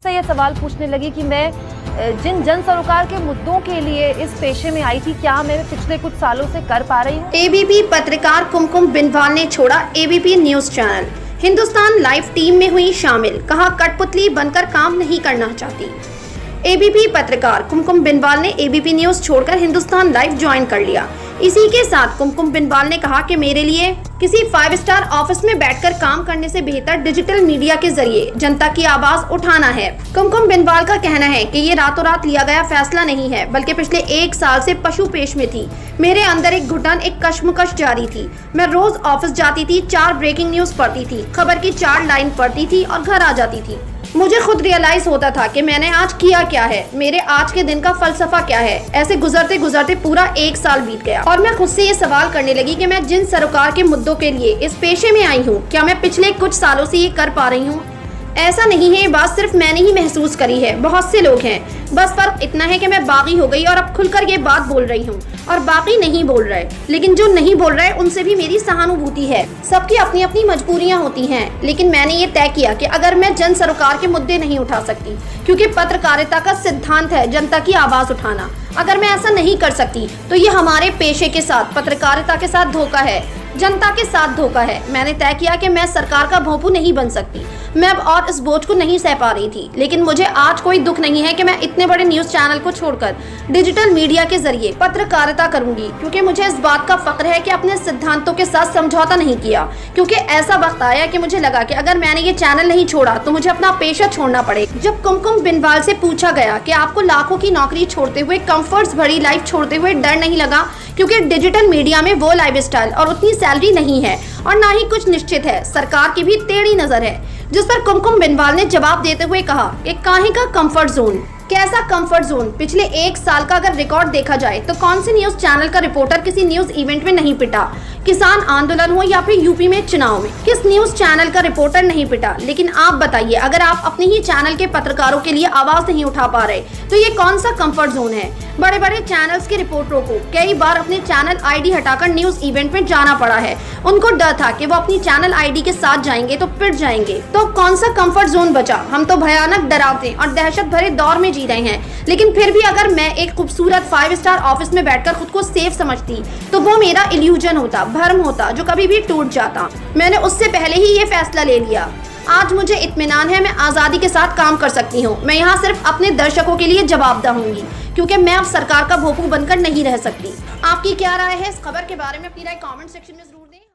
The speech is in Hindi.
से ये सवाल पूछने लगी कि मैं जिन जन सरोकार के मुद्दों के लिए इस पेशे में आई थी, क्या मैं पिछले कुछ सालों से कर पा रही हूँ। एबीपी पत्रकार कुमकुम बिनवाल ने छोड़ा ABP news channel, Hindustan live team में हुई शामिल, कहा कठपुतली बनकर काम नहीं करना चाहती। एबीपी पत्रकार कुमकुम बिनवाल ने एबीपी न्यूज छोड़कर हिंदुस्तान लाइव ज्वाइन कर लिया। इसी के साथ कुमकुम बिनवाल ने कहा कि मेरे लिए किसी 5 स्टार ऑफिस में बैठकर काम करने से बेहतर डिजिटल मीडिया के जरिए जनता की आवाज उठाना है। कुमकुम बिनवाल का कहना है कि ये रातों रात लिया गया फैसला नहीं है, बल्कि पिछले 1 साल से पशु पेश में थी। मेरे अंदर एक घुटन, एक कश्मकश जारी थी। मैं रोज ऑफिस जाती थी, 4 ब्रेकिंग न्यूज पढ़ती थी, खबर की 4 लाइन पढ़ती थी और घर आ जाती थी। मुझे खुद रियलाइज होता था कि मैंने आज किया क्या है, मेरे आज के दिन का फलसफा क्या है। ऐसे गुजरते गुजरते पूरा 1 साल बीत गया और मैं खुद से ये सवाल करने लगी कि मैं जिन सरोकार के मुद्दों के लिए इस पेशे में आई हूँ, क्या मैं पिछले कुछ सालों से ये कर पा रही हूँ। ऐसा नहीं है, ये बात सिर्फ मैंने ही महसूस करी है, बहुत से लोग हैं। बस फर्क इतना है कि मैं बागी हो गई और अब खुलकर ये बात बोल रही हूँ और बाकी नहीं बोल रहे। लेकिन जो नहीं बोल रहे उनसे भी मेरी सहानुभूति है। सबकी अपनी अपनी मजबूरियां होती हैं, लेकिन मैंने ये तय किया कि अगर मैं जन सरोकार के मुद्दे नहीं उठा सकती, क्योंकि पत्रकारिता का सिद्धांत है जनता की आवाज उठाना, अगर मैं ऐसा नहीं कर सकती तो ये हमारे पेशे के साथ, पत्रकारिता के साथ धोखा है, जनता के साथ धोखा है। मैंने तय किया कि मैं सरकार का भोंपू नहीं बन सकती। मैं अब और इस बोझ को नहीं सह पा रही थी, लेकिन मुझे आज कोई दुख नहीं है कि मैं इतने बड़े न्यूज चैनल को छोड़कर डिजिटल मीडिया के जरिए पत्रकारिता करूंगी, क्योंकि मुझे इस बात का फक्र है कि अपने सिद्धांतों के साथ समझौता नहीं किया। क्योंकि ऐसा वक्त आया कि मुझे लगा कि अगर मैंने ये चैनल नहीं छोड़ा तो मुझे अपना पेशा छोड़ना पड़ेगा। जब कुमकुम बिनवाल से पूछा गया कि आपको लाखों की नौकरी छोड़ते हुए, कंफर्ट्स भरी लाइफ छोड़ते हुए डर नहीं लगा, क्योंकि डिजिटल मीडिया में वो लाइफस्टाइल और उतनी सैलरी नहीं है और ना ही कुछ निश्चित है, सरकार की भी टेढ़ी नजर है। जिस पर कुमकुम बिनवाल ने जवाब देते हुए कहा, एक काहे का कंफर्ट जोन, कैसा कंफर्ट जोन। पिछले 1 साल का अगर रिकॉर्ड देखा जाए तो कौन से न्यूज चैनल का रिपोर्टर किसी न्यूज इवेंट में नहीं पिटा, किसान आंदोलन हो या फिर यूपी में चुनाव में, किस न्यूज चैनल का रिपोर्टर नहीं पिटा। लेकिन आप बताइए, अगर आप अपने ही चैनल के पत्रकारों के लिए आवाज नहीं उठा पा रहे तो ये कौन सा कंफर्ट जोन है। बड़े बड़े चैनल्स के रिपोर्टरों को कई बार अपने चैनल आईडी हटाकर न्यूज इवेंट में जाना पड़ा है। उनको डर था कि वो अपनी चैनल आईडी के साथ जाएंगे तो पिट जाएंगे। तो कौन सा कंफर्ट जोन बचा। हम तो भयानक, डरावने और दहशत भरे दौर में जी रहे हैं, लेकिन फिर भी अगर मैं एक खूबसूरत 5 स्टार ऑफिस में बैठकर खुद को सेफ समझती तो वो मेरा इल्यूजन होता, भ्रम होता, जो कभी भी टूट जाता। मैंने उससे पहले ही ये फैसला ले लिया। आज मुझे इत्मीनान है, मैं आज़ादी के साथ काम कर सकती हूँ। मैं यहाँ सिर्फ अपने दर्शकों के लिए जवाबदेह होंगी, क्योंकि मैं अब सरकार का भोंपू बनकर नहीं रह सकती। आपकी क्या राय है इस खबर के बारे में? अपनी राय कमेंट सेक्शन में जरूर